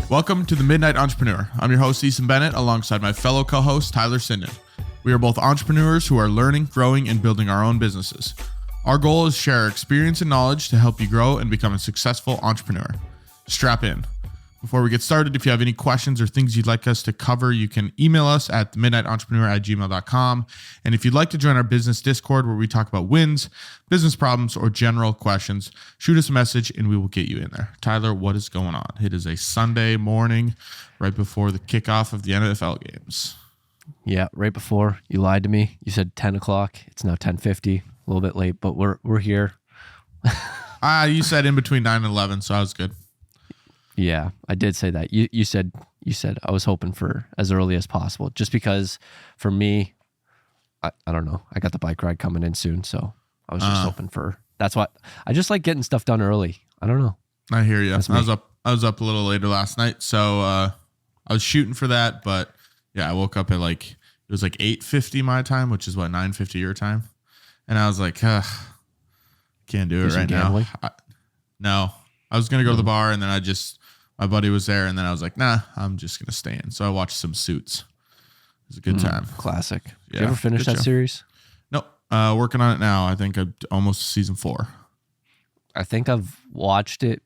Welcome to the Midnight Entrepreneur. I'm your host, Easton Bennett, alongside my fellow co-host, Tyler and Easton. We are both entrepreneurs who are learning, growing, and building our own businesses. Our goal is to share our experience and knowledge to help you grow and become a successful entrepreneur. Strap in. Before we get started, if you have any questions or things you'd like us to cover, you can email us at themidnightentrepreneur@gmail.com. And if you'd like to join our business Discord where we talk about wins, business problems, or general questions, shoot us a message and we will get you in there. Tyler, what is going on? It is a Sunday morning right before the kickoff of the NFL games. Yeah, right before. You lied to me. You said 10 o'clock. It's now 10:50. A little bit late, but we're here. You said in between 9 and 11, so I was good. Yeah, I did say that. You said I was hoping for as early as possible, just because for me, I don't know. I got the bike ride coming in soon, so I was just hoping for. That's what I just like getting stuff done early. I don't know. I hear you. I was up a little later last night, so I was shooting for that. But yeah, I woke up at it was 8:50 my time, which is what 9:50 your time, and I was like, can't do it right now. No, I was gonna go to the bar, and then my buddy was there, and then I was like, nah, I'm just going to stay in. So I watched some Suits. It was a good time. Classic. Yeah, did you ever finish that series? No, working on it now. I think I'm almost season 4. I think I've watched it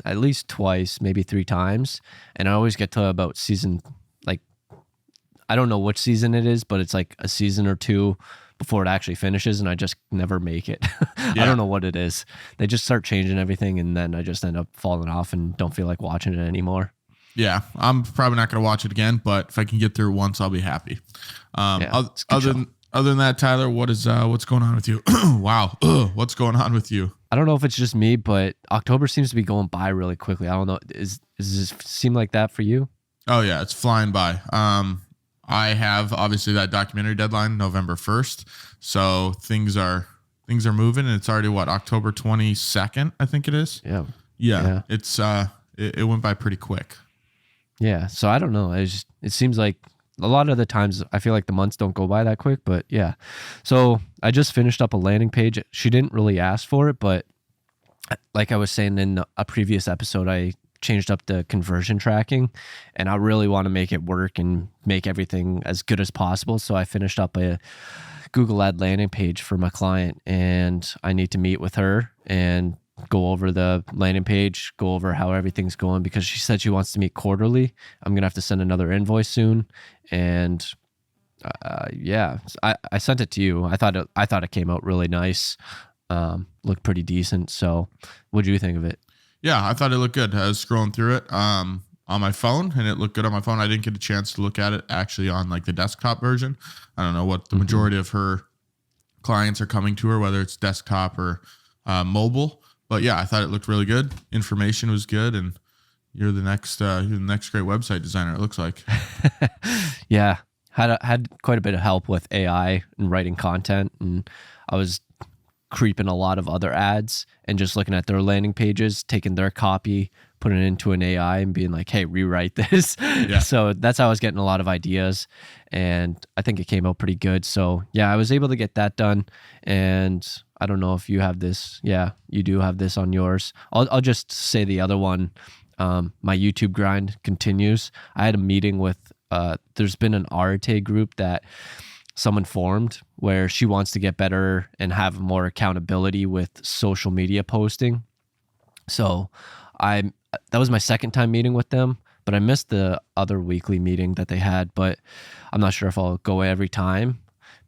at least twice, maybe 3 times. And I always get to about season, I don't know which season it is, but it's like a season or 2 before it actually finishes, and I just never make it. Yeah. I don't know what it is. They just start changing everything, and then I just end up falling off and don't feel like watching it anymore. Yeah, I'm probably not going to watch it again, but if I can get through once, I'll be happy. Other than that, Tyler, what's going on with you? Wow, what's going on with you? I don't know if it's just me, but October seems to be going by really quickly. I don't know. Does this seem like that for you? Oh yeah, it's flying by. I have obviously that documentary deadline November 1st. So things are moving, and it's already October 22nd, I think it is. Yeah. It's it went by pretty quick. Yeah. So I don't know. It seems like a lot of the times I feel like the months don't go by that quick, but yeah. So I just finished up a landing page. She didn't really ask for it, but like I was saying in a previous episode, I changed up the conversion tracking, and I really want to make it work and make everything as good as possible. So I finished up a Google ad landing page for my client, and I need to meet with her and go over the landing page, go over how everything's going, because she said she wants to meet quarterly. I'm going to have to send another invoice soon. And I sent it to you. I thought it came out really nice. Looked pretty decent. So what do you think of it? Yeah, I thought it looked good. I was scrolling through it on my phone, and it looked good on my phone. I didn't get a chance to look at it actually on the desktop version. I don't know what the majority of her clients are coming to her, whether it's desktop or mobile. But yeah, I thought it looked really good. Information was good, and you're the next great website designer, it looks like. Yeah, had quite a bit of help with AI and writing content, and I was creeping a lot of other ads and just looking at their landing pages, taking their copy, putting it into an AI and being like, hey, rewrite this. Yeah. So that's how I was getting a lot of ideas, and I think it came out pretty good. So yeah, I was able to get that done. And I don't know if you have this. Yeah, you do have this on yours. I'll just say the other one. My YouTube grind continues. I had a meeting with, there's been an Arete group that someone formed where she wants to get better and have more accountability with social media posting. So that was my second time meeting with them, but I missed the other weekly meeting that they had, but I'm not sure if I'll go every time.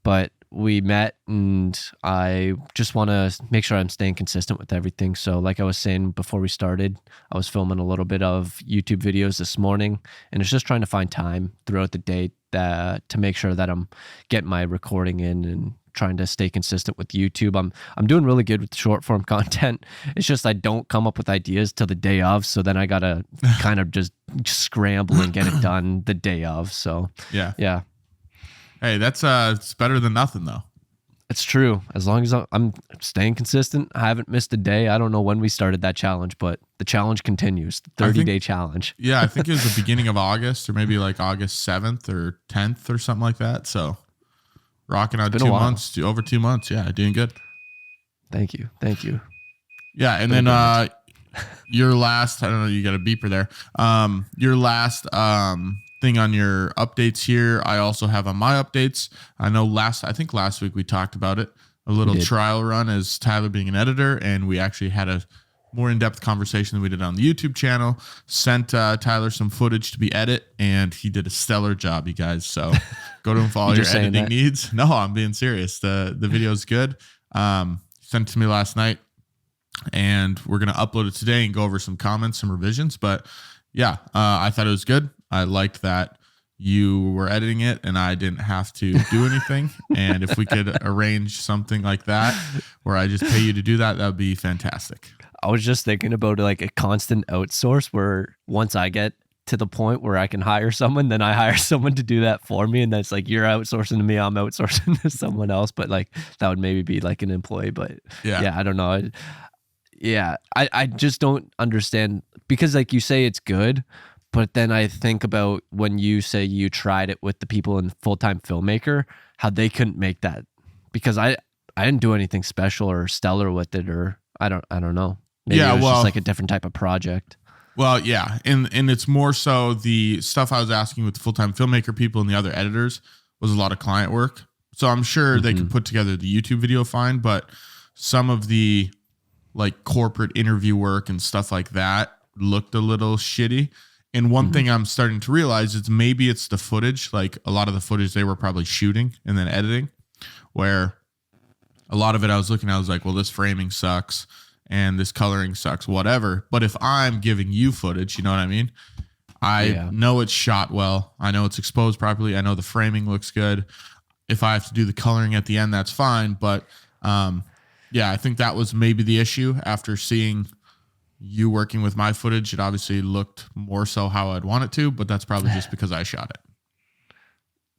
But we met, and I just want to make sure I'm staying consistent with everything. So like I was saying before we started, I was filming a little bit of YouTube videos this morning, and it's just trying to find time throughout the day to make sure that I'm getting my recording in and trying to stay consistent with YouTube. I'm doing really good with short form content. It's just I don't come up with ideas till the day of, so then I gotta kind of just scramble and get it done the day of. So yeah. Hey, that's it's better than nothing though. It's true. As long as I'm staying consistent, I haven't missed a day. I don't know when we started that challenge, but the challenge continues. The 30-day challenge. Yeah, I think it was the beginning of August, or maybe like August 7th or 10th or something like that. So rocking out 2 months, over 2 months. Yeah, doing good. Thank you. Yeah, and then your last, I don't know, you got a beeper there. Your last thing on your updates here, I also have on my updates. I know I think last week we talked about it, a little trial run as Tyler being an editor, and we actually had a more in-depth conversation than we did on the YouTube channel. Sent Tyler some footage to be edit, and he did a stellar job, you guys. So go to him for all your editing needs. No, I'm being serious. The video is good. Sent it to me last night, and we're going to upload it today and go over some comments, some revisions. But yeah, I thought it was good. I liked that you were editing it and I didn't have to do anything. And if we could arrange something like that where I just pay you to do that, that would be fantastic. I was just thinking about like a constant outsource where once I get to the point where I can hire someone, then I hire someone to do that for me. And that's like, you're outsourcing to me, I'm outsourcing to someone else. But like, that would maybe be like an employee. But yeah I don't know. I just don't understand, because like you say it's good, but then I think about when you say you tried it with the people in Full-Time Filmmaker, how they couldn't make that, because I didn't do anything special or stellar with it, or I don't know. Maybe it was just like a different type of project. Well, yeah. And it's more so the stuff I was asking with the Full-Time Filmmaker people and the other editors was a lot of client work. So I'm sure they could put together the YouTube video fine, but some of the like corporate interview work and stuff like that looked a little shitty. And one thing I'm starting to realize is maybe it's the footage. Like a lot of the footage they were probably shooting and then editing, where a lot of it I was looking at, I was like, well, this framing sucks and this coloring sucks, whatever. But if I'm giving you footage, you know what I mean? I know it's shot well. I know it's exposed properly. I know the framing looks good. If I have to do the coloring at the end, that's fine. But yeah, I think that was maybe the issue. After seeing you working with my footage, it obviously looked more so how I'd want it to, but that's probably just because I shot it.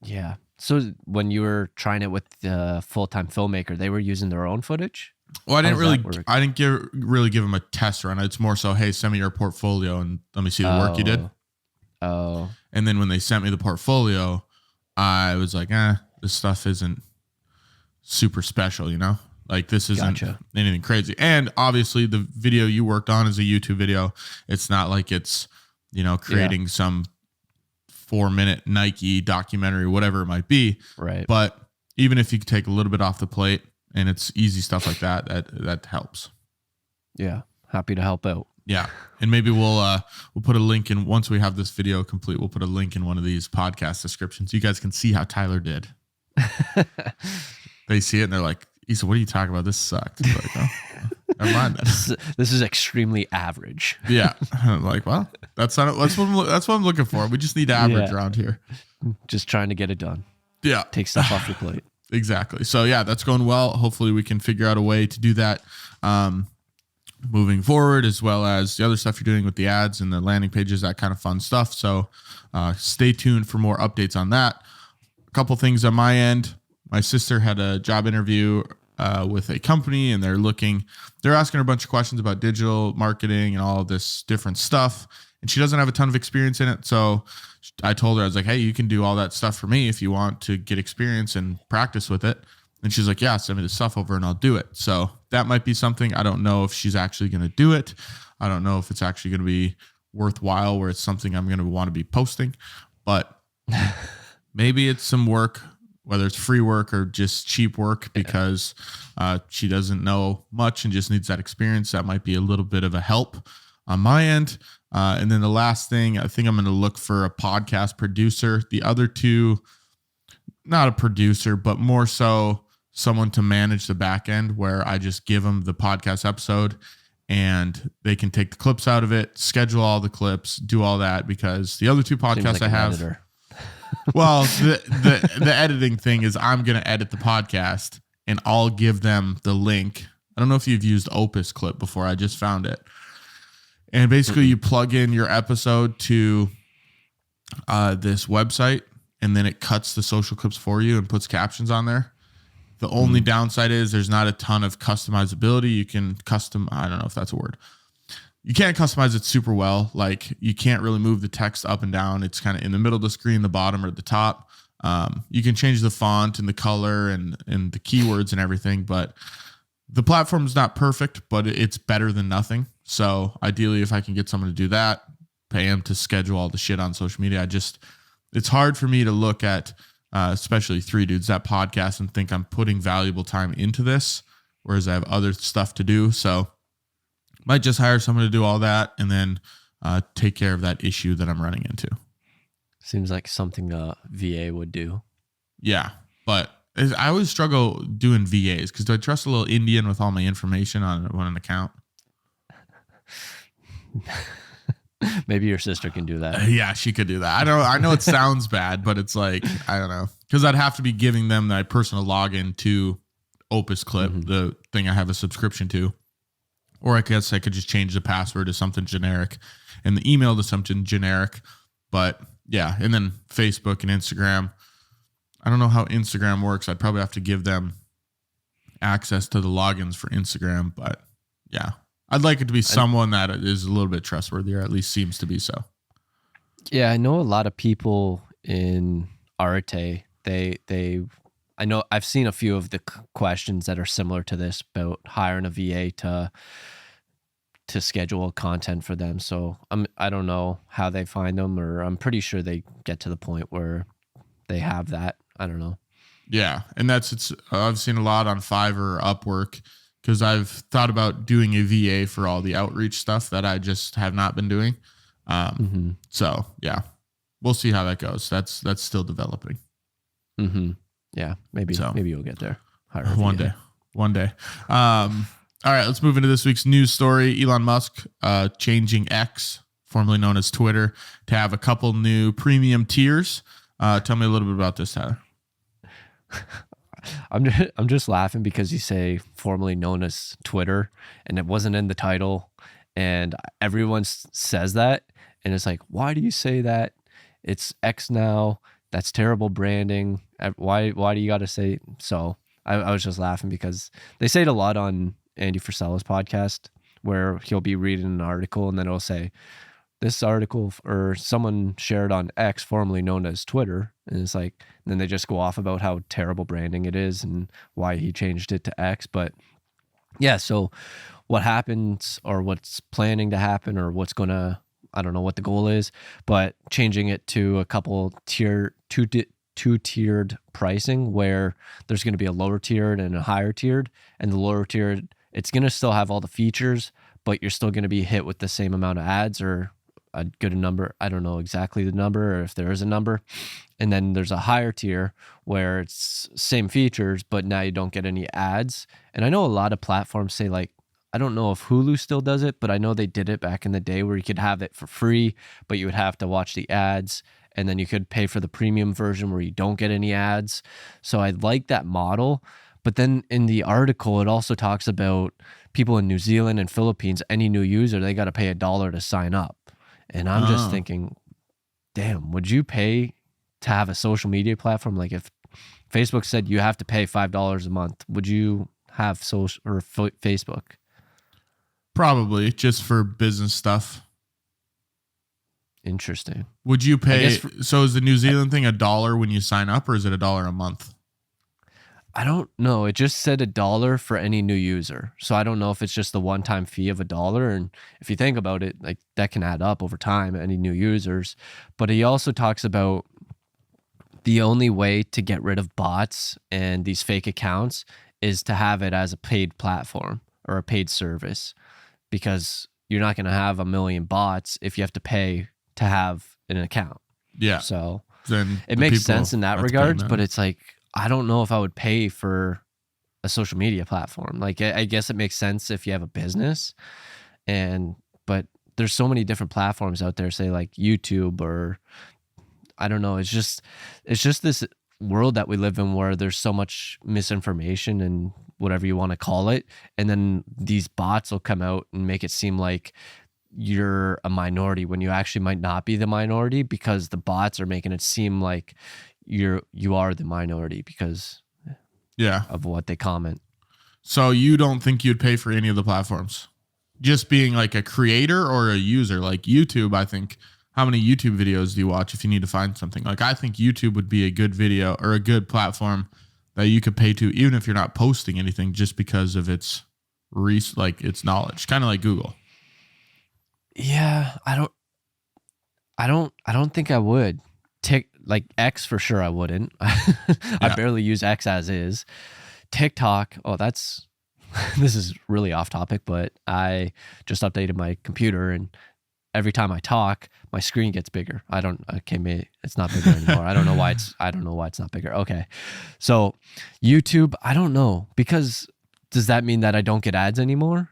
Yeah. So when you were trying it with the Full-Time Filmmaker, they were using their own footage? Well, I didn't really give them a test run. It's more so, hey, send me your portfolio and let me see the work you did. Oh. And then when they sent me the portfolio, I was like, this stuff isn't super special, you know? Like this isn't anything crazy. And obviously the video you worked on is a YouTube video. It's not like it's, you know, creating some 4-minute Nike documentary, whatever it might be. Right. But even if you could take a little bit off the plate and it's easy stuff like that, that helps. Yeah. Happy to help out. Yeah. And maybe we'll put a link in once we have this video complete. We'll put a link in one of these podcast descriptions. You guys can see how Tyler did. They see it and they're like, Issa, what are you talking about? This sucked. Like, oh, never mind that. This is extremely average. Yeah. I'm like, well, that's what I'm looking for. We just need average around here. Just trying to get it done. Yeah. Take stuff off your plate. Exactly. So yeah, that's going well. Hopefully we can figure out a way to do that moving forward, as well as the other stuff you're doing with the ads and the landing pages, that kind of fun stuff. So stay tuned for more updates on that. A couple things on my end. My sister had a job interview with a company, and they're asking her a bunch of questions about digital marketing and all of this different stuff. And she doesn't have a ton of experience in it. So I told her, I was like, hey, you can do all that stuff for me if you want to get experience and practice with it. And she's like, yeah, send me the stuff over and I'll do it. So that might be something. I don't know if she's actually going to do it. I don't know if it's actually going to be worthwhile where it's something I'm going to want to be posting, but maybe it's some work, whether it's free work or just cheap work, because she doesn't know much and just needs that experience. That might be a little bit of a help on my end. And then the last thing, I think I'm going to look for a podcast producer. The other two, not a producer, but more so someone to manage the back end, where I just give them the podcast episode and they can take the clips out of it, schedule all the clips, do all that, because the other two podcasts I have. Editor. Well, the editing thing is I'm going to edit the podcast and I'll give them the link. I don't know if you've used Opus Clip before. I just found it. And basically you plug in your episode to this website, and then it cuts the social clips for you and puts captions on there. The only downside is there's not a ton of customizability. You can I don't know if that's a word. You can't customize it super well. Like you can't really move the text up and down. It's kind of in the middle of the screen, the bottom or the top. You can change the font and the color and the keywords and everything, but the platform's not perfect, but it's better than nothing. So ideally, if I can get someone to do that, pay him to schedule all the shit on social media. It's hard for me to look at, especially Three Dudes, that podcast, and think I'm putting valuable time into this, whereas I have other stuff to do. So might just hire someone to do all that and then take care of that issue that I'm running into. Seems like something a VA would do. Yeah, but I always struggle doing VAs because do I trust a little Indian with all my information on an account? Maybe your sister can do that. Yeah, she could do that. I know it sounds bad, but it's like, I don't know. Because I'd have to be giving them my personal login to Opus Clip, the thing I have a subscription to. Or I guess I could just change the password to something generic and the email to something generic. But yeah, and then Facebook and Instagram. I don't know how Instagram works. I'd probably have to give them access to the logins for Instagram. But yeah, I'd like it to be someone that is a little bit trustworthy, or at least seems to be so. Yeah, I know a lot of people in Arte. I know I've seen a few of the questions that are similar to this about hiring a VA to schedule content for them. So I don't know how they find them, or I'm pretty sure they get to the point where they have that. I don't know. Yeah, and I've seen a lot on Fiverr, Upwork, because I've thought about doing a VA for all the outreach stuff that I just have not been doing. So yeah, we'll see how that goes. That's still developing. Yeah, maybe you'll get there. One day. All right, let's move into this week's news story. Elon Musk changing X, formerly known as Twitter, to have a couple new premium tiers. Tell me a little bit about this, Tyler. I'm just laughing because you say formerly known as Twitter, and it wasn't in the title, and everyone says that, and it's like, why do you say that? It's X now. That's terrible branding. Why do you got to say so? I was just laughing because they say it a lot on Andy Frisella's podcast, where he'll be reading an article and then it'll say, this article or someone shared on X, formerly known as Twitter. And it's like, and then they just go off about how terrible branding it is and why he changed it to X. But yeah, so what happens or what's planning to happen or what's going to, I don't know what the goal is, but changing it to a couple two-tiered pricing where there's going to be a lower tiered and a higher tiered, and the lower tiered, it's going to still have all the features, but you're still going to be hit with the same amount of ads or a good number. I don't know exactly the number or if there is a number. And then there's a higher tier where it's same features, but now you don't get any ads. And I know a lot of platforms say, like, I don't know if Hulu still does it, but I know they did it back in the day where you could have it for free, but you would have to watch the ads, and then you could pay for the premium version where you don't get any ads. So I like that model. But then in the article, it also talks about people in New Zealand and Philippines, any new user, they got to pay $1 to sign up. And I'm just thinking, damn, would you pay to have a social media platform? Like if Facebook said you have to pay $5 a month, would you have social or Facebook? Probably just for business stuff. Interesting. Would you pay? So is the New Zealand thing $1 when you sign up, or is it $1 a month? I don't know. It just said $1 for any new user. So I don't know if it's just the one-time fee of $1. And if you think about it, like that can add up over time, any new users. But he also talks about the only way to get rid of bots and these fake accounts is to have it as a paid platform or a paid service, because you're not going to have 1 million bots if you have to pay to have an account. Yeah. So then it makes sense in that regard, but it's like, I don't know if I would pay for a social media platform. Like, I guess it makes sense if you have a business, but there's so many different platforms out there, say like YouTube, or I don't know. It's just this world that we live in where there's so much misinformation and whatever you want to call it. And then these bots will come out and make it seem like you're a minority when you actually might not be the minority, because the bots are making it seem like you are the minority because of what they comment. So you don't think you'd pay for any of the platforms? Just being like a creator or a user? Like YouTube, I think, how many YouTube videos do you watch if you need to find something? Like, I think YouTube would be a good video or a good platform that you could pay to, even if you're not posting anything, just because of its its knowledge, kind of like Google. Yeah, I don't think I would. Like X for sure I wouldn't. I barely use X as is. TikTok, this is really off topic, but I just updated my computer, and every time I talk, my screen gets bigger. It's not bigger anymore. I don't know why it's not bigger. Okay. So YouTube, I don't know, because does that mean that I don't get ads anymore?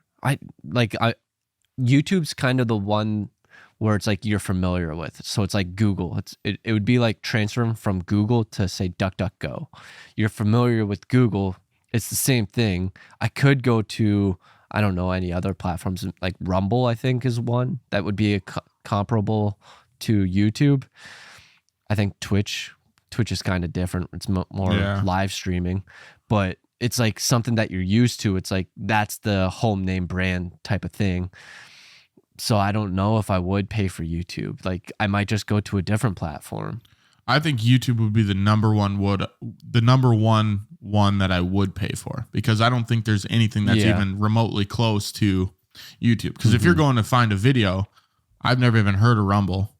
YouTube's kind of the one where it's like you're familiar with. So it's like Google. It would be like transferring from Google to say DuckDuckGo. You're familiar with Google. It's the same thing. I could go to, I don't know, any other platforms, like Rumble, I think is one that would be comparable to YouTube. I think Twitch is kind of different. It's more live streaming, but it's like something that you're used to. It's like that's the home name brand type of thing. So I don't know if I would pay for YouTube. Like I might just go to a different platform. I think YouTube would be the number one one that I would pay for, because I don't think there's anything that's even remotely close to YouTube. Because if you're going to find a video, I've never even heard of Rumble,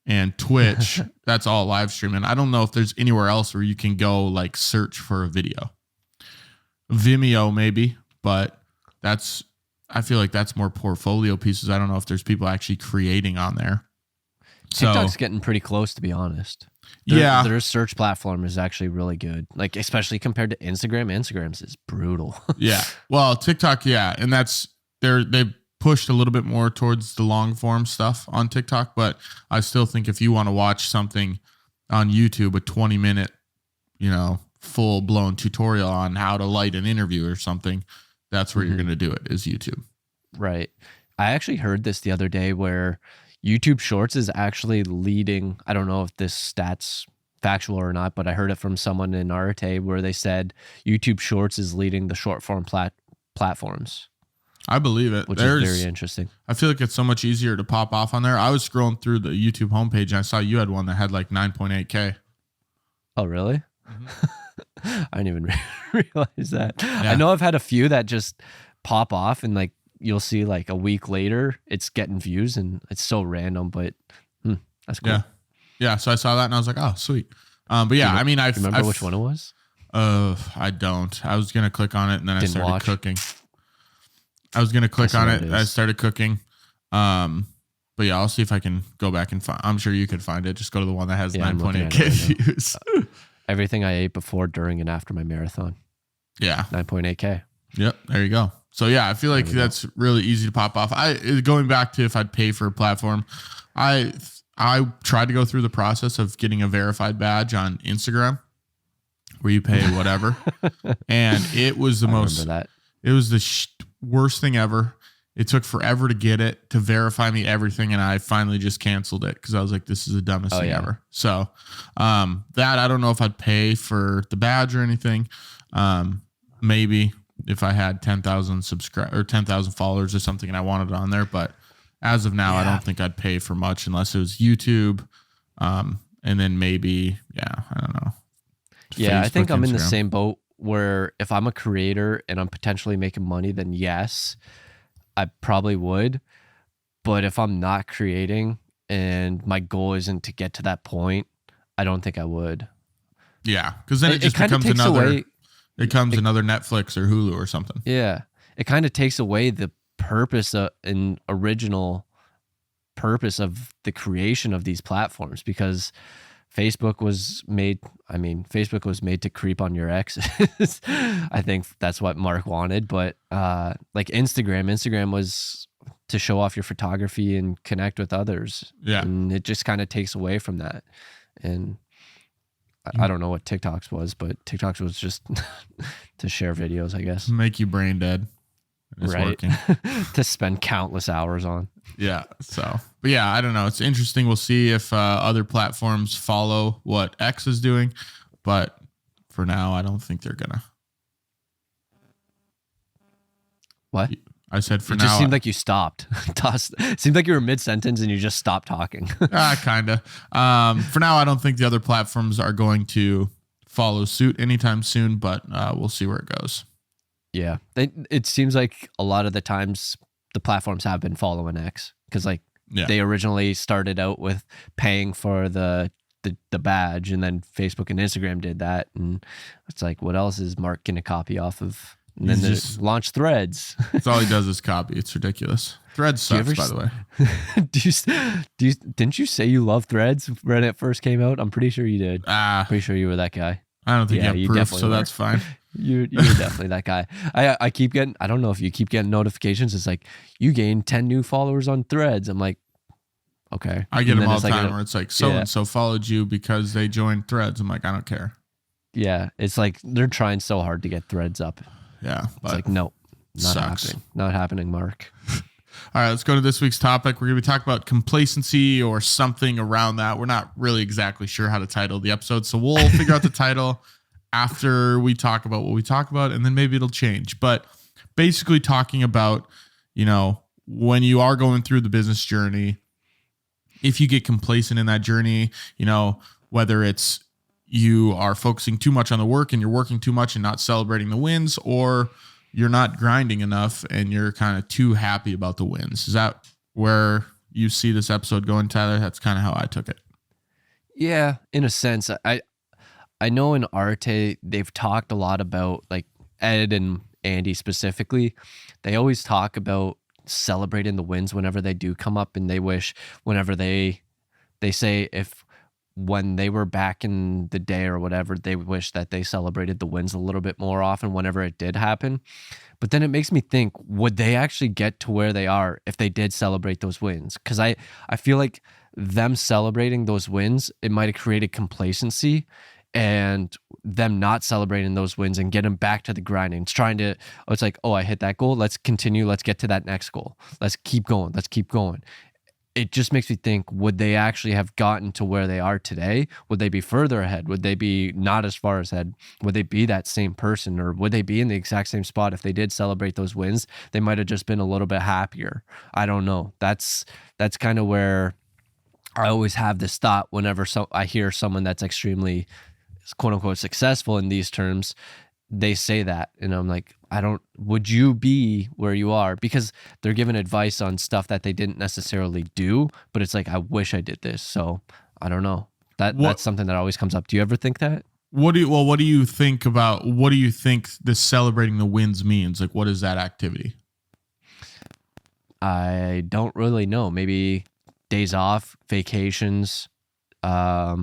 and Twitch, that's all live streaming. I don't know if there's anywhere else where you can go like search for a video. Vimeo maybe, but I feel like that's more portfolio pieces. I don't know if there's people actually creating on there. TikTok's getting pretty close, to be honest. Their search platform is actually really good. Like, especially compared to Instagram. Instagram's is brutal. Yeah. Well, TikTok, and they pushed a little bit more towards the long form stuff on TikTok, but I still think if you want to watch something on YouTube, a 20-minute, full blown tutorial on how to light an interview or something, that's where you're going to do it, is YouTube. Right. I actually heard this the other day where YouTube Shorts is actually leading. I don't know if this stat's factual or not, but I heard it from someone in Arte where they said YouTube Shorts is leading the short form platforms. I believe it. Which is very interesting. I feel like it's so much easier to pop off on there. I was scrolling through the YouTube homepage and I saw you had one that had like 9.8K. Oh, really? Mm-hmm. I didn't even realize that. Yeah. I know I've had a few that just pop off and like you'll see like a week later it's getting views, and it's so random, but that's cool. Yeah. So I saw that and I was like, oh, sweet. But yeah, I mean, I remember which one it was. I don't. I was gonna click on it and then I started cooking. I was gonna click on it. I started cooking. But yeah, I'll see if I can go back and find. I'm sure you could find it. Just go to the one that has 9.8K views. Everything I ate before, during, and after my marathon. Yeah. 9.8K. Yep. There you go. So yeah, I feel like that's really easy to pop off. Going back to if I'd pay for a platform, I tried to go through the process of getting a verified badge on Instagram, where you pay whatever, and it was the worst thing ever. It took forever to get it, to verify me everything, and I finally just canceled it because I was like, this is the dumbest thing ever. So that, I don't know if I'd pay for the badge or anything. Maybe if I had 10,000 followers or something and I wanted it on there. But as of now, I don't think I'd pay for much unless it was YouTube. And then maybe, I don't know. Yeah, Facebook, I think I'm in the same boat where if I'm a creator and I'm potentially making money, then yes, I probably would. But if I'm not creating and my goal isn't to get to that point, I don't think I would. Yeah, because then it just becomes another Netflix or Hulu or something. Yeah, it kind of takes away the purpose and original purpose of the creation of these platforms, because Facebook was made to creep on your exes. I think that's what Mark wanted. But like Instagram was to show off your photography and connect with others. Yeah. And it just kind of takes away from that. And I don't know what TikTok's was, but TikTok's was just to share videos, I guess. Make you brain dead. It's working. To spend countless hours on. Yeah. So, but yeah, I don't know. It's interesting. We'll see if other platforms follow what X is doing, but for now, I don't think they're gonna. What? I said for now. It just seemed like you stopped. It seemed like you were mid-sentence and you just stopped talking. Kind of. For now, I don't think the other platforms are going to follow suit anytime soon, but we'll see where it goes. Yeah. It seems like a lot of the times the platforms have been following X because they originally started out with paying for the badge, and then Facebook and Instagram did that. And it's like, what else is Mark going to copy off of? And then they launch Threads. That's all he does is copy. It's ridiculous. Threads sucks, by the way. Didn't you say you love Threads when it first came out? I'm pretty sure you did. Pretty sure you were that guy. I don't think you have proof, so that's fine. You're definitely that guy. I keep getting, I don't know if you keep getting notifications. It's like, you gained 10 new followers on Threads. I'm like, okay. I get them all the time where it's like, so-and-so followed you because they joined Threads. I'm like, I don't care. Yeah. It's like, they're trying so hard to get Threads up. Yeah. It's like, no, not happening. Not happening, Mark. All right, let's go to this week's topic. We're going to be talking about complacency or something around that. We're not really exactly sure how to title the episode, so we'll figure out the title after we talk about what we talk about, and then maybe it'll change. But basically talking about, when you are going through the business journey, if you get complacent in that journey, whether it's you are focusing too much on the work and you're working too much and not celebrating the wins, or you're not grinding enough and you're kind of too happy about the wins. Is that where you see this episode going, Tyler? That's kind of how I took it. Yeah, in a sense. I know in Arte, they've talked a lot about, like Ed and Andy specifically, they always talk about celebrating the wins whenever they do come up, and they wish whenever they say if when they were back in the day or whatever, they wish that they celebrated the wins a little bit more often whenever it did happen. But then it makes me think, would they actually get to where they are if they did celebrate those wins? Because I feel like them celebrating those wins, it might have created complacency, and them not celebrating those wins and getting back to the grinding. It's like, oh, I hit that goal. Let's continue. Let's get to that next goal. Let's keep going. It just makes me think, would they actually have gotten to where they are today? Would they be further ahead? Would they be not as far ahead? Would they be that same person, or would they be in the exact same spot if they did celebrate those wins? They might have just been a little bit happier. I don't know. That's kind of where I always have this thought whenever I hear someone that's extremely quote unquote successful in these terms. They say that, and I'm like, would you be where you are? Because they're giving advice on stuff that they didn't necessarily do, but it's like, I wish I did this. So I don't know. That's something that always comes up. Do you ever think that? What do you think this celebrating the wins means? Like, what is that activity? I don't really know. Maybe days off, vacations, not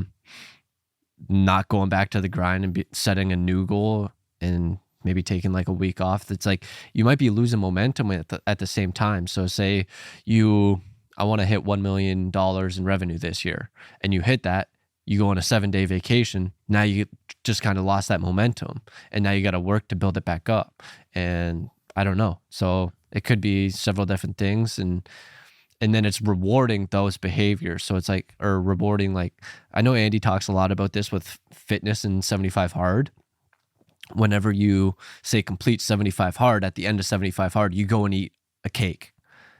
going back to the grind and setting a new goal, and maybe taking like a week off. It's like you might be losing momentum at the same time. So say I want to hit $1 million in revenue this year, and you hit that, you go on a 7-day vacation. Now you just kind of lost that momentum, and now you got to work to build it back up. And I don't know. So it could be several different things. And then it's rewarding those behaviors. So it's like, or rewarding, like, I know Andy talks a lot about this with fitness and 75 hard. Whenever you say complete 75 hard, at the end of 75 hard, you go and eat a cake.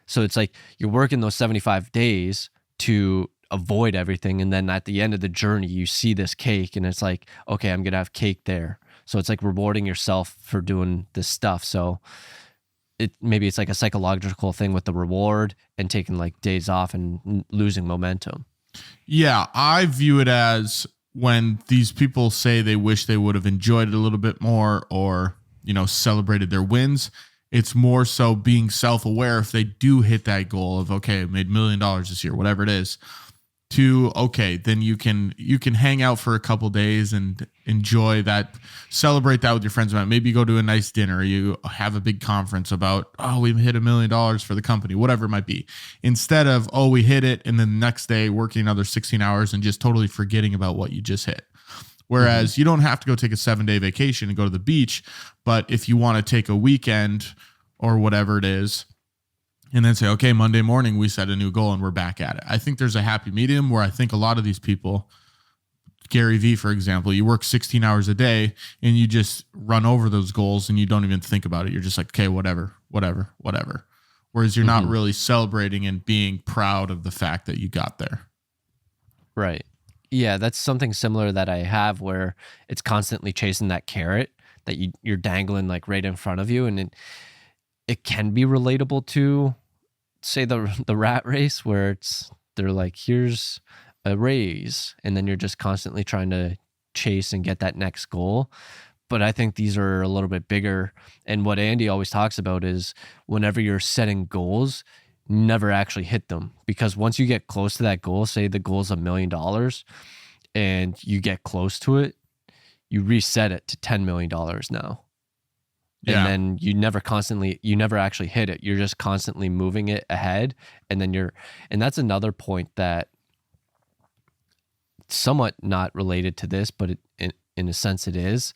So it's like you're working those 75 days to avoid everything. And then at the end of the journey, you see this cake, and it's like, okay, I'm going to have cake there. So it's like rewarding yourself for doing this stuff. So maybe it's like a psychological thing with the reward and taking like days off and losing momentum. Yeah, I view it as when these people say they wish they would have enjoyed it a little bit more, or, celebrated their wins. It's more so being self-aware if they do hit that goal of, okay, I made $1 million this year, whatever it is, to, okay, then you can hang out for a couple days and enjoy that, celebrate that with your friends. Maybe you go to a nice dinner, you have a big conference about, oh, we hit $1 million for the company, whatever it might be. Instead of, oh, we hit it, and then the next day working another 16 hours and just totally forgetting about what you just hit. Whereas you don't have to go take a 7-day vacation and go to the beach, but if you want to take a weekend or whatever it is, and then say, okay, Monday morning, we set a new goal and we're back at it. I think there's a happy medium where I think a lot of these people, Gary Vee, for example, you work 16 hours a day and you just run over those goals and you don't even think about it. You're just like, okay, whatever. Whereas you're not really celebrating and being proud of the fact that you got there. Right. Yeah, that's something similar that I have where it's constantly chasing that carrot that you're dangling like right in front of you. And it can be relatable to, say, the rat race where they're like, here's a raise, and then you're just constantly trying to chase and get that next goal. But I think these are a little bit bigger. And what Andy always talks about is whenever you're setting goals, never actually hit them, because once you get close to that goal, say the goal is $1 million and you get close to it, you reset it to $10 million now. Yeah. And then you never actually hit it. You're just constantly moving it ahead. And then and that's another point that somewhat not related to this, but in a sense it is.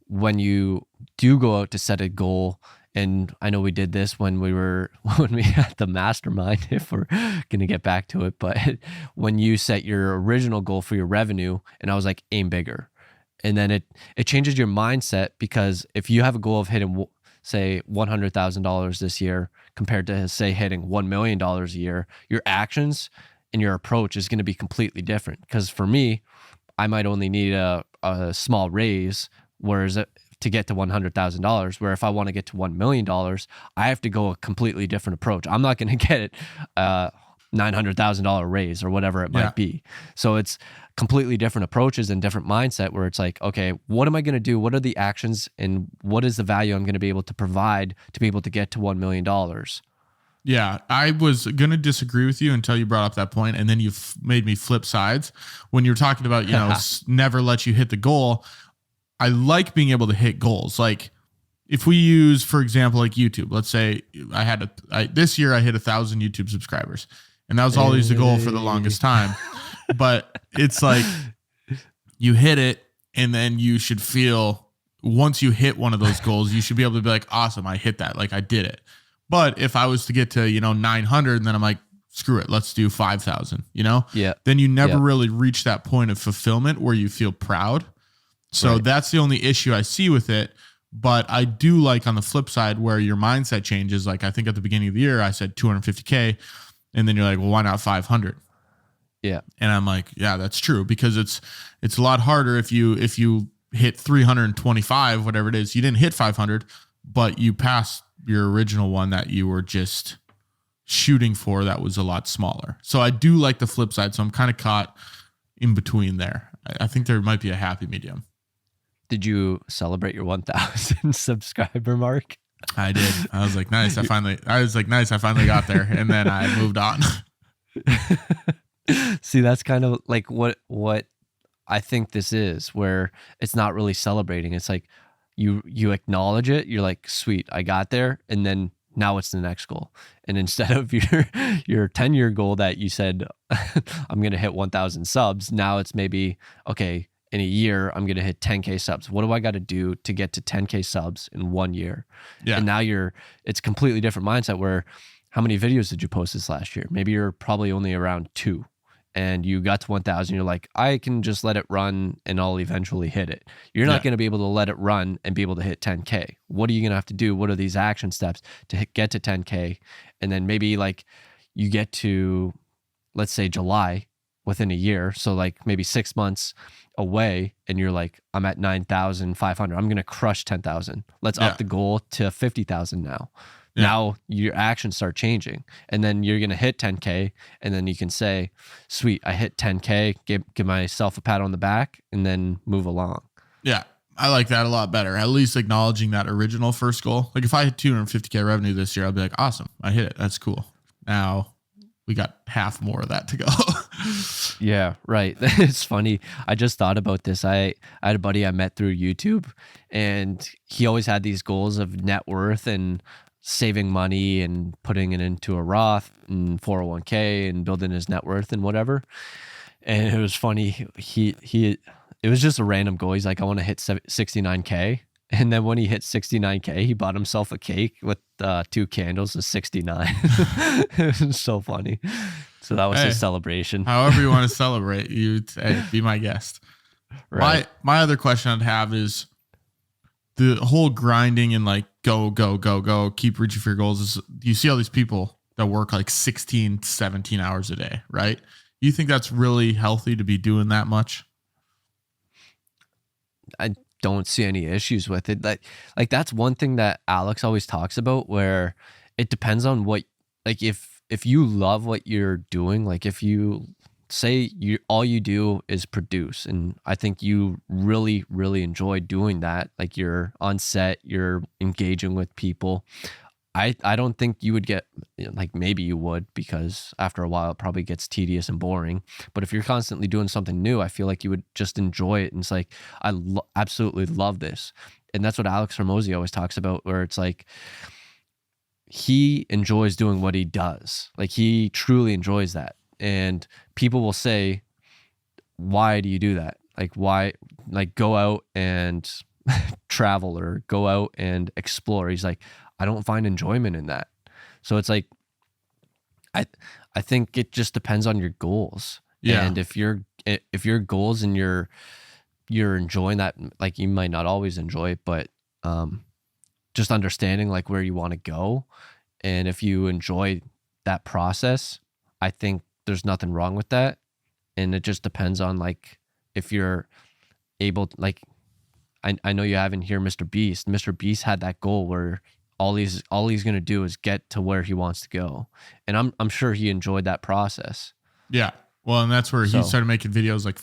When you do go out to set a goal, and I know we did this when we had the mastermind, if we're going to get back to it, but when you set your original goal for your revenue, and I was like, aim bigger. And then it changes your mindset, because if you have a goal of hitting, say, $100,000 this year compared to, say, hitting $1 million a year, your actions and your approach is going to be completely different. Because for me, I might only need a small raise, whereas to get to $100,000, where if I want to get to $1 million, I have to go a completely different approach. I'm not going to get it $900,000 raise or whatever it might be. So it's completely different approaches and different mindset, where it's like, okay, what am I going to do? What are the actions and what is the value I'm going to be able to provide to be able to get to $1 million? Yeah, I was going to disagree with you until you brought up that point, and then you made me flip sides. When you were talking about, never let you hit the goal, I like being able to hit goals. Like if we use, for example, like YouTube, let's say this year I hit 1,000 YouTube subscribers, and that was always the goal for the longest time. But it's like you hit it, and then you should feel, once you hit one of those goals, you should be able to be like, awesome, I hit that. Like I did it. But if I was to get to, 900, and then I'm like, screw it, let's do 5,000, Yeah. Then you never really reach that point of fulfillment where you feel proud. So that's the only issue I see with it. But I do like on the flip side where your mindset changes. Like I think at the beginning of the year, I said 250K, and then you're like, well, why not 500? Yeah. And I'm like, yeah, that's true, because it's a lot harder if you hit 325, whatever it is. You didn't hit 500, but you passed your original one that you were just shooting for that was a lot smaller. So I do like the flip side. So I'm kind of caught in between there. I think there might be a happy medium. Did you celebrate your 1,000 subscriber mark? I did. I was like, nice. I finally got there. And then I moved on. See, that's kind of like what I think this is, where it's not really celebrating. It's like you acknowledge it. You're like, sweet, I got there. And then now it's the next goal. And instead of your 10-year goal that you said, I'm going to hit 1,000 subs, now it's maybe, okay, in a year, I'm going to hit 10K subs. What do I got to do to get to 10K subs in 1 year? Yeah. And now it's a completely different mindset, where how many videos did you post this last year? Maybe you're probably only around 2. And you got to 1,000, you're like, I can just let it run and I'll eventually hit it. You're not going to be able to let it run and be able to hit 10K. What are you going to have to do? What are these action steps to get to 10K? And then maybe like you get to, let's say, July within a year. So like maybe 6 months away, and you're like, I'm at 9,500. I'm going to crush 10,000. Let's up the goal to 50,000 now. Yeah. Now your actions start changing, and then you're going to hit 10K, and then you can say, sweet, I hit 10K, give myself a pat on the back, and then move along. Yeah. I like that a lot better. At least acknowledging that original first goal. Like if I hit 250K revenue this year, I'll be like, awesome, I hit it. That's cool. Now we got half more of that to go. Yeah, right. It's funny. I just thought about this. I had a buddy I met through YouTube, and he always had these goals of net worth and saving money and putting it into a Roth and 401k and building his net worth and whatever. And it was funny. It was just a random goal. He's like, I want to hit 69K. And then when he hit 69K, he bought himself a cake with 2 candles of 69. It was so funny. So that was his celebration. However you want to celebrate, be my guest. Right. My other question I'd have is the whole grinding and like go, keep reaching for your goals. You see all these people that work like 16, 17 hours a day, right? You think that's really healthy to be doing that much? I don't see any issues with it. Like that's one thing that Alex always talks about, where it depends on what, like if you love what you're doing, like if you say you all you do is produce, and I think you really really enjoy doing that, like you're on set, you're engaging with people. I don't think you would get, like, maybe you would, because after a while it probably gets tedious and boring. But if you're constantly doing something new, I feel like you would just enjoy it. And it's like, absolutely love this. And that's what Alex Hormozy always talks about, where it's like he enjoys doing what he does. Like he truly enjoys that. And people will say, why do you do that? Like, why, like, go out and travel or go out and explore. He's like, I don't find enjoyment in that. So it's like, I think it just depends on your goals. Yeah. And if your goals and you're enjoying that, like you might not always enjoy it, but just understanding like where you want to go. And if you enjoy that process, I think there's nothing wrong with that. And it just depends on like if you're able to, like, I know you have in here Mr. Beast. Mr. Beast had that goal where all he's going to do is get to where he wants to go. And I'm sure he enjoyed that process. Yeah. Well, and that's where he So- started making videos like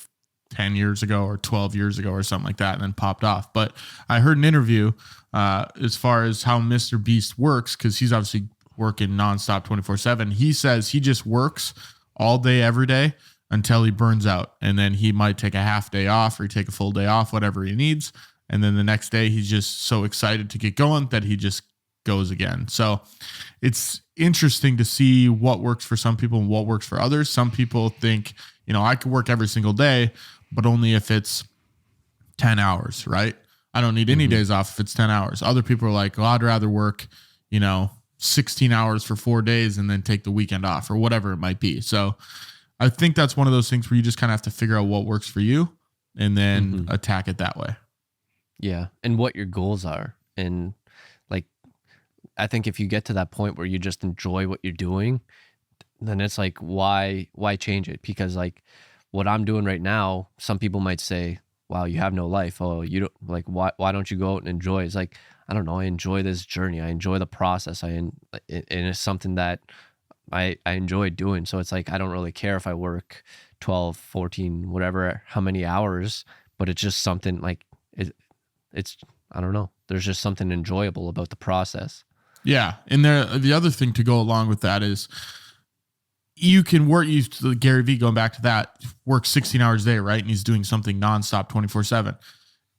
10 years ago or 12 years ago or something like that, and then popped off. But I heard an interview as far as how Mr. Beast works, because he's obviously working nonstop 24/7. He says he just works all day, every day until he burns out. And then he might take a half day off or take a full day off, whatever he needs. And then the next day he's just so excited to get going that he just goes again. So it's interesting to see what works for some people and what works for others. Some people think, I could work every single day, but only if it's 10 hours, right? I don't need any days off if it's 10 hours. Other people are like, I'd rather work, 16 hours for 4 days and then take the weekend off or whatever it might be. So I think that's one of those things where you just kind of have to figure out what works for you and then attack it that way. Yeah. And what your goals are. And like, I think if you get to that point where you just enjoy what you're doing, then it's like, why change it? Because like what I'm doing right now, some people might say, wow, you have no life. Oh, you don't, like, why don't you go out and enjoy? It's like, I don't know. I enjoy this journey. I enjoy the process. And it's something that I enjoy doing. So it's like, I don't really care if I work 12, 14, whatever, how many hours, but it's just something like it's, I don't know. There's just something enjoyable about the process. Yeah. And the other thing to go along with that is you can work, Gary Vee, going back to that, work 16 hours a day, right? And he's doing something nonstop 24/7.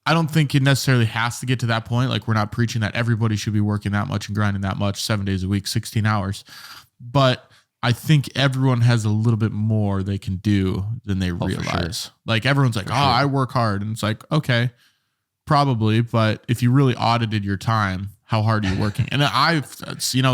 I don't think it necessarily has to get to that point. Like, we're not preaching that everybody should be working that much and grinding that much 7 days a week, 16 hours. But I think everyone has a little bit more they can do than they realize. Sure. Like, everyone's like, I work hard. And it's like, okay, probably. But if you really audited your time, how hard are you working? And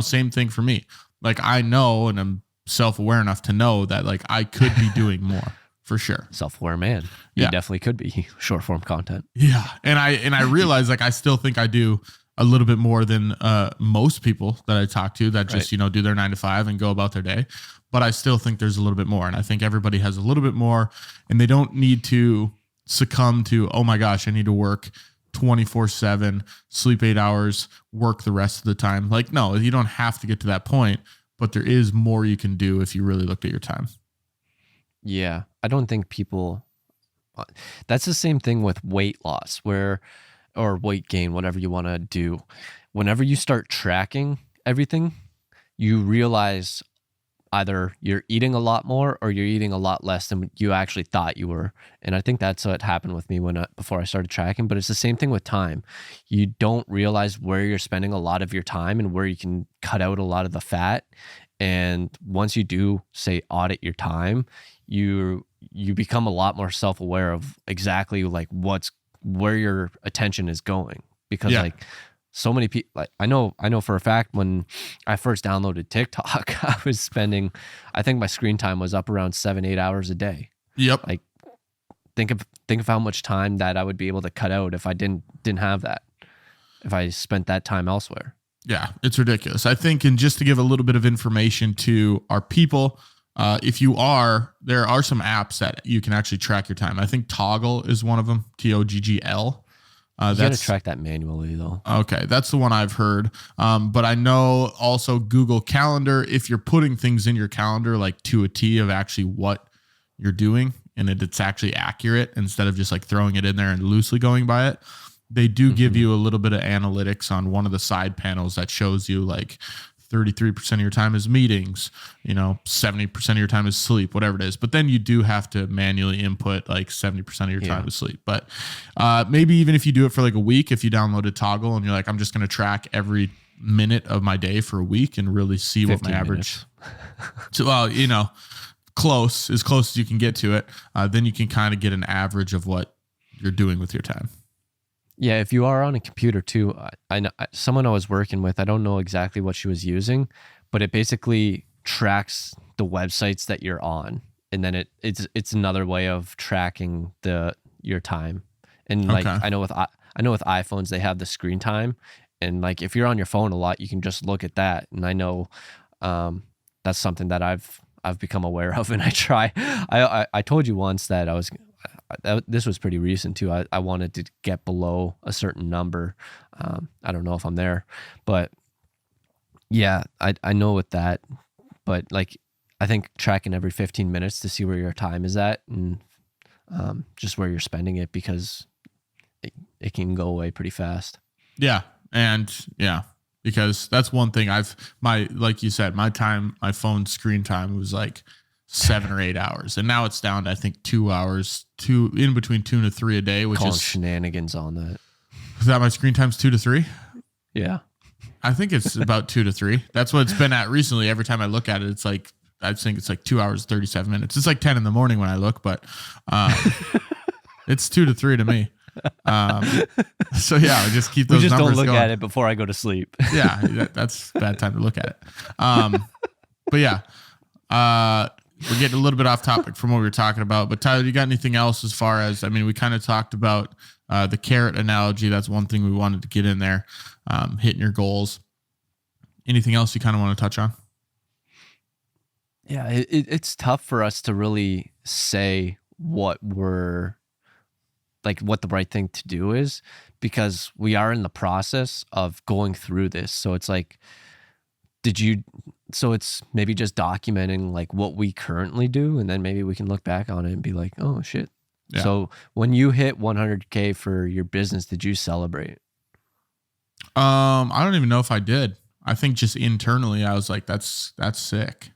same thing for me. Like, I know, and I'm self-aware enough to know that like I could be doing more. For sure. Self-aware man. You definitely could be short form content. Yeah. And I realize like I still think I do a little bit more than most people that I talk to that just, do their 9 to 5 and go about their day. But I still think there's a little bit more. And I think everybody has a little bit more, and they don't need to succumb to, oh my gosh, I need to work 24/7, sleep 8 hours, work the rest of the time. Like, no, you don't have to get to that point, but there is more you can do if you really looked at your time. Yeah. I don't think people, that's the same thing with weight loss or weight gain, whatever you want to do. Whenever you start tracking everything, you realize either you're eating a lot more or you're eating a lot less than you actually thought you were. And I think that's what happened with me before I started tracking. But it's the same thing with time. You don't realize where you're spending a lot of your time and where you can cut out a lot of the fat. And once you do, say, audit your time, you become a lot more self-aware of exactly like where your attention is going. Because like so many people, like I know for a fact when I first downloaded TikTok, I was spending, I think my screen time was up around 7-8 hours a day. Yep. Like think of how much time that I would be able to cut out if I didn't have that, if I spent that time elsewhere. Yeah, it's ridiculous. I think, and just to give a little bit of information to our people, If you are, there are some apps that you can actually track your time. I think Toggle is one of them, Toggl. You got to track that manually, though. Okay, that's the one I've heard. But I know also Google Calendar, if you're putting things in your calendar like to a T of actually what you're doing and it's actually accurate instead of just like throwing it in there and loosely going by it, they do give you a little bit of analytics on one of the side panels that shows you like 33% of your time is meetings, 70% of your time is sleep, whatever it is. But then you do have to manually input like 70% of your time is sleep. But maybe even if you do it for like a week, if you downloaded Toggle and you're like, I'm just going to track every minute of my day for a week and really see what my average. So, close as you can get to it. Then you can kind of get an average of what you're doing with your time. Yeah, if you are on a computer too, I know someone I was working with, I don't know exactly what she was using, but it basically tracks the websites that you're on, and then it's another way of tracking your time. And like I know with iPhones they have the screen time, and like if you're on your phone a lot, you can just look at that. And I know that's something that I've become aware of, and I try. I told you once that this was pretty recent too. I wanted to get below a certain number. I don't know if I'm there, but yeah, I know with that. But like, I think tracking every 15 minutes to see where your time is at and just where you're spending it, because it can go away pretty fast. Yeah. And yeah, because that's one thing like you said, my phone screen time was like 7 or 8 hours, and now it's down to I think 2 hours, in between 2 and 3 a day, which is shenanigans on that. Is that my screen time's 2 to 3? Yeah, I think it's about 2 to 3. That's what it's been at recently. Every time I look at it, it's like I think it's like 2 hours 37 minutes. It's like 10 in the morning when I look, but it's 2 to 3 to me. So yeah, I just keep those numbers going. We just don't look at it before I go to sleep. Yeah, that's a bad time to look at it. But yeah, we're getting a little bit off topic from what we were talking about. But Tyler, you got anything else as far as, we kind of talked about the carrot analogy. That's one thing we wanted to get in there, hitting your goals. Anything else you kind of want to touch on? Yeah, it's tough for us to really say what the right thing to do is, because we are in the process of going through this. So it's like, so it's maybe just documenting like what we currently do, and then maybe we can look back on it and be like, oh shit. Yeah. So when you hit 100K for your business, did you celebrate? I don't even know if I did. I think just internally I was like, that's sick.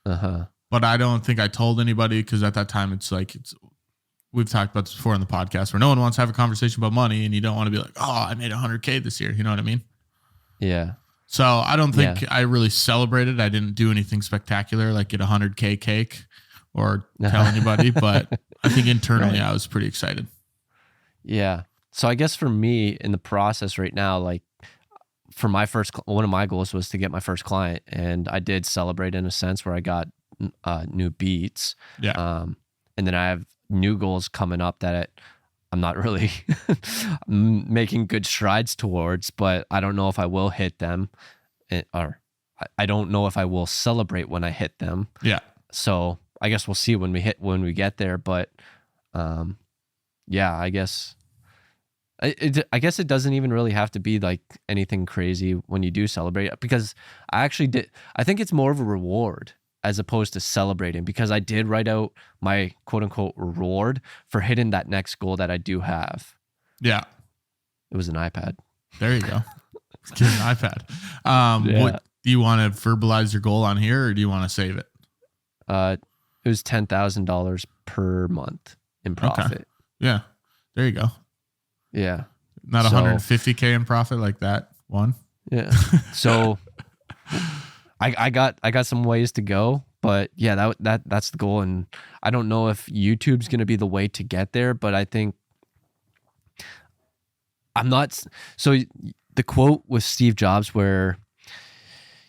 But I don't think I told anybody, because at that time we've talked about this before on the podcast, where no one wants to have a conversation about money, and you don't want to be like, oh, I made 100K this year. You know what I mean? Yeah. So I don't think I really celebrated. I didn't do anything spectacular, like get a 100K cake or tell anybody, but I think internally I was pretty excited. Yeah. So I guess for me in the process right now, like for my one of my goals was to get my first client, and I did celebrate in a sense where I got new beats. Yeah. And then I have new goals coming up that I'm not really making good strides towards, but I don't know if I will hit them, or I don't know if I will celebrate when I hit them. Yeah. So I guess we'll see when we get there. But yeah, I guess it doesn't even really have to be like anything crazy when you do celebrate, because I think it's more of a reward as opposed to celebrating, because I did write out my quote unquote reward for hitting that next goal that I do have. Yeah. It was an iPad. There you go. Get an iPad. What do you want to verbalize your goal on here, or do you want to save it? It was $10,000 per month in profit. Okay. Yeah. There you go. Yeah. Not 150K in profit like that one. Yeah. So I got some ways to go, but yeah, that's the goal. And I don't know if YouTube's going to be the way to get there, but I think so the quote with Steve Jobs where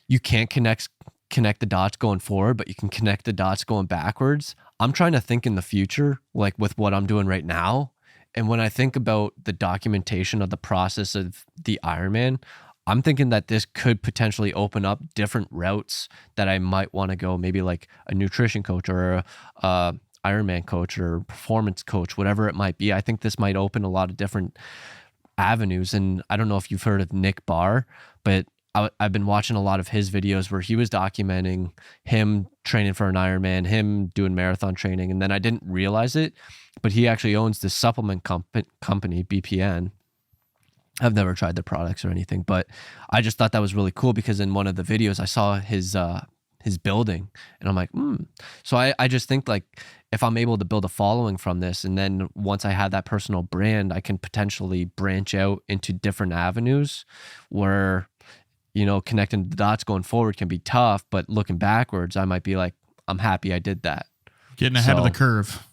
you can't connect the dots going forward, but you can connect the dots going backwards. I'm trying to think in the future, like with what I'm doing right now. And when I think about the documentation of the process of the Ironman, I'm thinking that this could potentially open up different routes that I might want to go, maybe like a nutrition coach or a Ironman coach or performance coach, whatever it might be. I think this might open a lot of different avenues. And I don't know if you've heard of Nick Barr, but I've been watching a lot of his videos where he was documenting him training for an Ironman, him doing marathon training. And then I didn't realize it, but he actually owns this supplement company, BPN. I've never tried their products or anything, but I just thought that was really cool because in one of the videos I saw his building and I'm like, So I just think like if I'm able to build a following from this, and then once I have that personal brand, I can potentially branch out into different avenues where, connecting the dots going forward can be tough, but looking backwards, I might be like, I'm happy I did that. Getting ahead of the curve.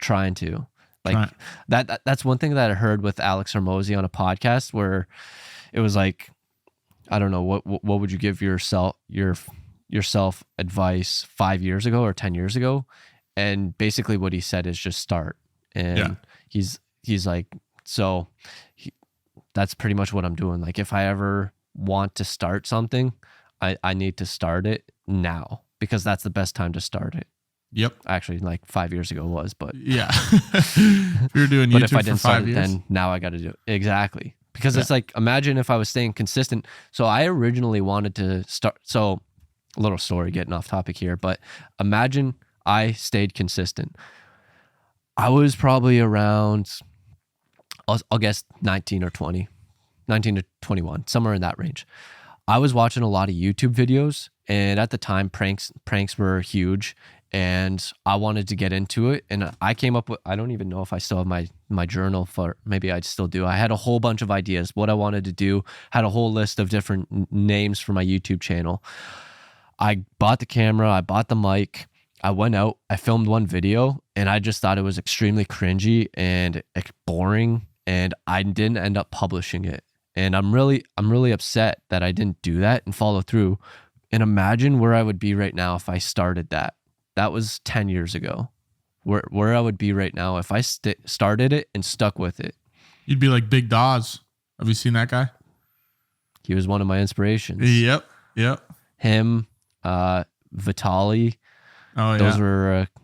Trying to. Like that's one thing that I heard with Alex Hormozy on a podcast where it was like, I don't know, what would you give yourself advice 5 years ago or 10 years ago? And basically what he said is just start. And he's like, that's pretty much what I'm doing. Like if I ever want to start something, I need to start it now because that's the best time to start it. Yep. Actually, like 5 years ago was, but yeah. If you're doing YouTube if I didn't for 5 start it, years, then now I got to do it. Exactly. Because it's like, imagine if I was staying consistent. So I originally wanted to start. So a little story getting off topic here, but imagine I stayed consistent. I was probably around, I'll guess 19 or 20, 19 to 21, somewhere in that range. I was watching a lot of YouTube videos, and at the time pranks were huge. And I wanted to get into it. And I came up with, I don't even know if I still have my journal for, maybe I still do. I had a whole bunch of ideas, what I wanted to do, had a whole list of different names for my YouTube channel. I bought the camera, I bought the mic, I went out, I filmed one video, and I just thought it was extremely cringy and boring. And I didn't end up publishing it. And I'm really upset that I didn't do that and follow through. And imagine where I would be right now if I started that. That was 10 years ago. Where I would be right now if I started it and stuck with it. You'd be like Big Dawes. Have you seen that guy? He was one of my inspirations. Yep. Him, Vitali. Oh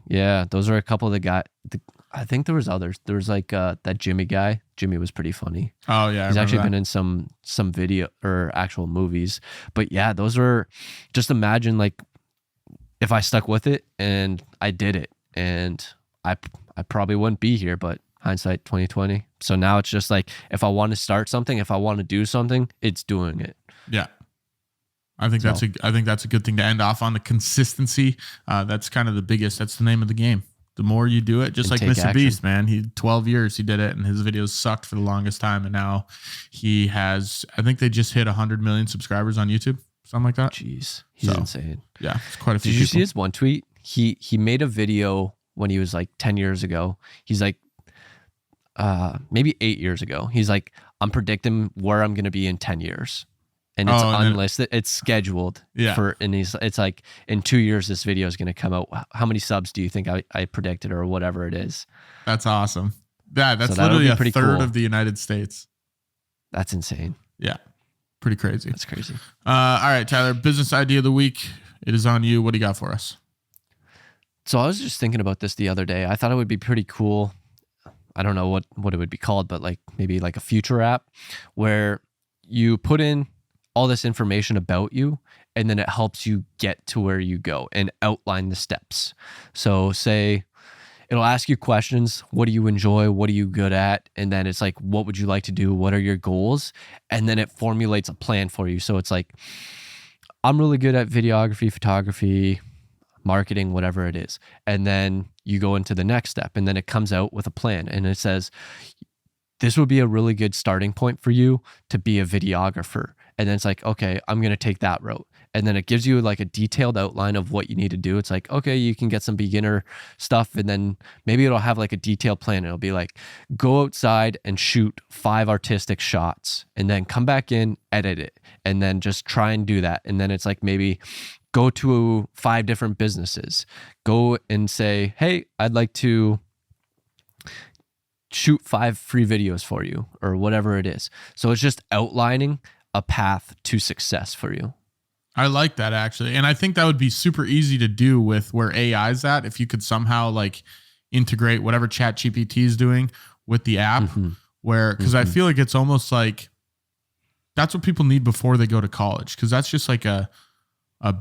yeah. Those are a couple of the guys. I think there was others. There was like that Jimmy guy. Jimmy was pretty funny. Oh yeah. He's actually been in some video or actual movies. But yeah, those were, just imagine like, if I stuck with it and I did it, and I probably wouldn't be here, but hindsight 2020. So now it's just like, if I want to start something, if I want to do something, it's doing it. Yeah. I think that's a good thing to end off on. The consistency. That's kind of that's the name of the game. The more you do it, just like Mr. Action. Beast, man, 12 years he did it, and his videos sucked for the longest time. And now he has, I think they just hit 100 million subscribers on YouTube. Something like that. Jeez, he's insane. Yeah, it's quite a few. Did you see his one tweet? He made a video when he was like 10 years ago. He's like, maybe 8 years ago. He's like, I'm predicting where I'm going to be in 10 years. And it's unlisted. It's scheduled. Yeah. It's like, in 2 years, this video is going to come out. How many subs do you think I predicted, or whatever it is? That's awesome. Yeah, that's literally a third of the United States. That's insane. Yeah. Pretty crazy. That's crazy. All right, Tyler, business idea of the week. It is on you. What do you got for us? So I was just thinking about this the other day. I thought it would be pretty cool. I don't know what it would be called, but like maybe like a future app where you put in all this information about you, and then it helps you get to where you go and outline the steps. So say it'll ask you questions. What do you enjoy? What are you good at? And then it's like, what would you like to do? What are your goals? And then it formulates a plan for you. So it's like, I'm really good at videography, photography, marketing, whatever it is. And then you go into the next step, and then it comes out with a plan, and it says, this would be a really good starting point for you to be a videographer. And then it's like, okay, I'm going to take that route. And then it gives you like a detailed outline of what you need to do. It's like, okay, you can get some beginner stuff, and then maybe it'll have like a detailed plan. It'll be like, go outside and shoot 5 artistic shots, and then come back in, edit it, and then just try and do that. And then it's like, maybe go to 5 different businesses, go and say, hey, I'd like to shoot 5 free videos for you, or whatever it is. So it's just outlining a path to success for you. I like that actually. And I think that would be super easy to do with where AI is at. If you could somehow like integrate whatever ChatGPT is doing with the app, where, because I feel like it's almost like that's what people need before they go to college. Cause that's just like a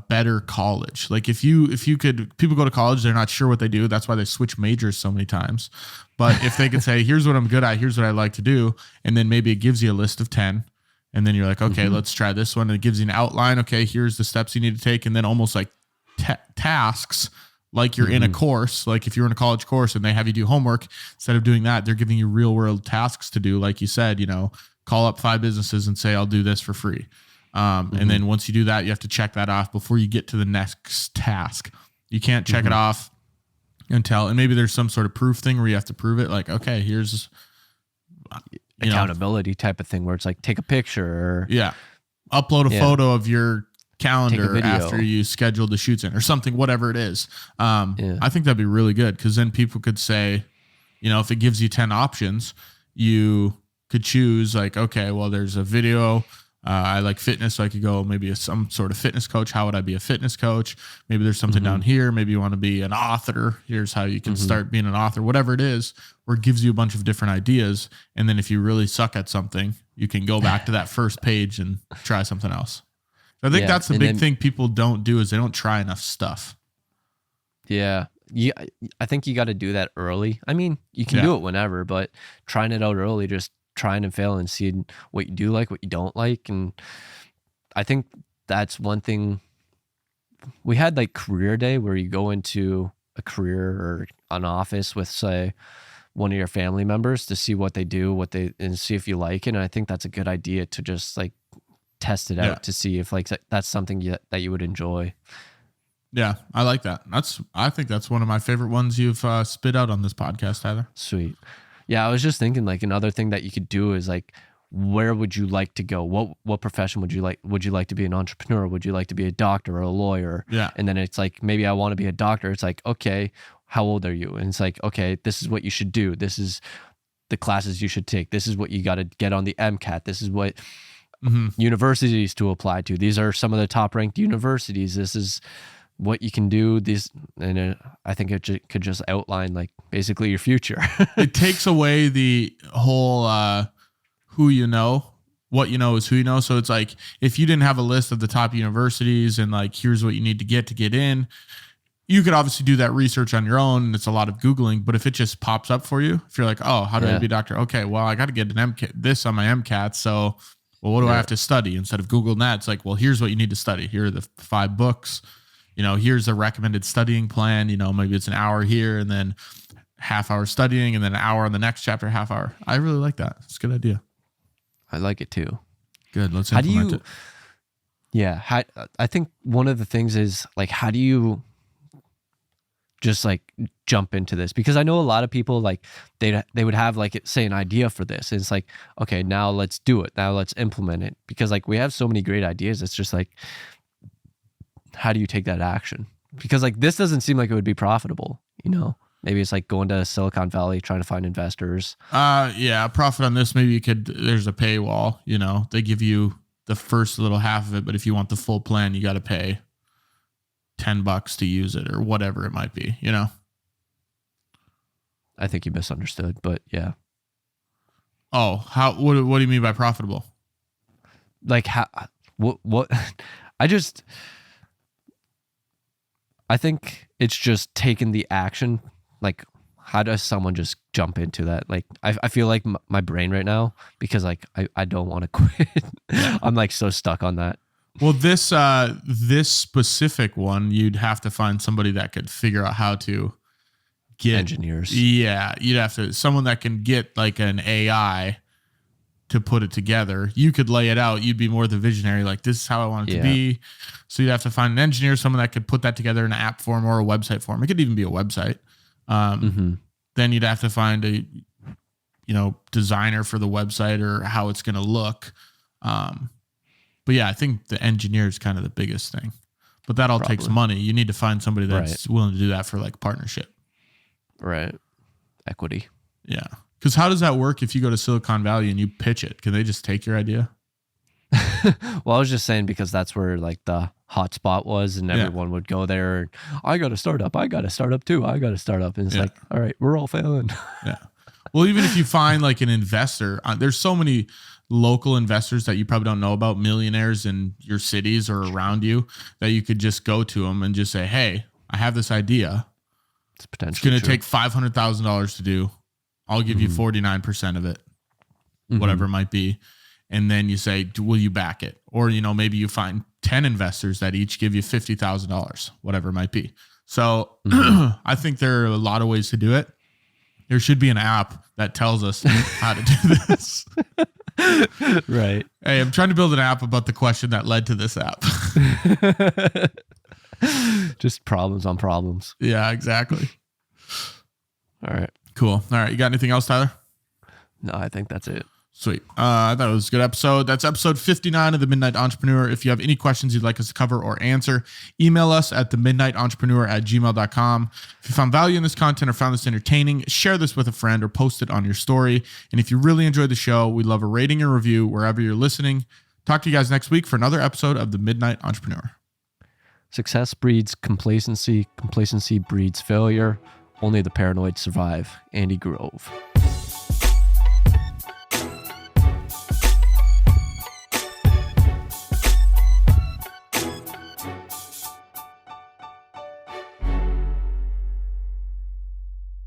better college. Like if you could, people go to college, they're not sure what they do. That's why they switch majors so many times. But if they could say, here's what I'm good at, here's what I like to do. And then maybe it gives you a list of 10. And then you're like, okay, let's try this one. And it gives you an outline. Okay, here's the steps you need to take. And then almost like tasks, like you're in a course. Like if you're in a college course and they have you do homework, instead of doing that, they're giving you real world tasks to do. Like you said, you know, call up 5 businesses and say, I'll do this for free. And then once you do that, you have to check that off before you get to the next task. You can't check it off until, and maybe there's some sort of proof thing where you have to prove it. Like, okay, here's accountability type of thing where it's like, take a picture or upload a photo of your calendar after you scheduled the shoots in or something, whatever it is. I think that'd be really good. Cause then people could say, you know, if it gives you 10 options, you could choose like, okay, well, there's a video. I like fitness, so I could go maybe some sort of fitness coach. How would I be a fitness coach? Maybe there's something down here. Maybe you want to be an author. Here's how you can start being an author, whatever it is, where it gives you a bunch of different ideas. And then if you really suck at something, you can go back to that first page and try something else. I think that's the big thing people don't do is they don't try enough stuff. Yeah. I think you got to do that early. I mean, you can do it whenever, but trying it out early, just trying and failing and seeing what you do like, what you don't like. And I think that's one thing. We had like career day where you go into a career or an office with, say, one of your family members to see what they do, and see if you like it. And I think that's a good idea to just like test it out to see if like that's something that you would enjoy. Yeah, I like that. I think that's one of my favorite ones you've spit out on this podcast, Tyler. Sweet. Yeah, I was just thinking like another thing that you could do is like, where would you like to go? What profession would you like? Would you like to be an entrepreneur? Would you like to be a doctor or a lawyer? Yeah. And then it's like, maybe I want to be a doctor. It's like, okay, how old are you? And it's like, okay, this is what you should do. This is the classes you should take. This is what you got to get on the MCAT. This is what universities to apply to. These are some of the top ranked universities. This is what you can do. And I think it could just outline like basically your future. It takes away the whole who you know. What you know is who you know. So it's like if you didn't have a list of the top universities and like here's what you need to get in, you could obviously do that research on your own. And it's a lot of Googling. But if it just pops up for you, if you're like, oh, how do I be a doctor? Okay, well, I got to get an MCAT, this on my MCAT. So, well, what do I have to study? Instead of Googling that, it's like, well, here's what you need to study. Here are the 5 books. You know, here's a recommended studying plan. You know, maybe it's an hour here and then half hour studying and then an hour on the next chapter, half hour. I really like that. It's a good idea. I like it too. Good. Let's implement it. Yeah. I think one of the things is like, how do you just like jump into this? Because I know a lot of people like they would have like, say an idea for this. And it's like, okay, now let's do it. Now let's implement it. Because like we have so many great ideas. It's just like, how do you take that action? Because like this doesn't seem like it would be profitable, you know? Maybe it's like going to Silicon Valley, trying to find investors. Yeah, profit on this. Maybe there's a paywall, you know, they give you the first little half of it, but if you want the full plan, you got to pay $10 to use it or whatever it might be, you know? I think you misunderstood, but yeah. Oh, what do you mean by profitable? Like what I think it's just taking the action. Like, how does someone just jump into that? Like, I feel like my brain right now, because like I don't want to quit. I'm like so stuck on that. Well, this specific one, you'd have to find somebody that could figure out how to get engineers. Yeah, you'd have to someone that can get like an AI to put it together. You could lay it out. You'd be more the visionary. Like, this is how I want it to be. So you'd have to find an engineer, someone that could put that together in an app form or a website form. It could even be a website. Then you'd have to find a, designer for the website or how it's going to look. But yeah, I think the engineer is kind of the biggest thing, but that all takes money. You need to find somebody that's willing to do that for like partnership. Right. Equity. Yeah. Because how does that work if you go to Silicon Valley and you pitch it? Can they just take your idea? Well, I was just saying because that's where like the hot spot was, and everyone would go there. And, I got a startup. I got a startup too. I got a startup. And it's like, all right, we're all failing. Yeah. Well, even if you find like an investor, there's so many local investors that you probably don't know about, millionaires in your cities or around you, that you could just go to them and just say, hey, I have this idea. It's going to take $500,000 to do. I'll give you 49% of it, whatever it might be. And then you say, will you back it? Or, maybe you find 10 investors that each give you $50,000, whatever it might be. So I think there are a lot of ways to do it. There should be an app that tells us how to do this. Right. Hey, I'm trying to build an app about the question that led to this app. Just problems on problems. Yeah, exactly. All right. Cool. All right. You got anything else, Tyler? No, I think that's it. Sweet. I thought it was a good episode. That's episode 59 of The Midnight Entrepreneur. If you have any questions you'd like us to cover or answer, email us at themidnightentrepreneur@gmail.com. If you found value in this content or found this entertaining, share this with a friend or post it on your story. And if you really enjoyed the show, we'd love a rating and review wherever you're listening. Talk to you guys next week for another episode of The Midnight Entrepreneur. Success breeds complacency. Complacency breeds failure. Only the paranoid survive. Andy Grove.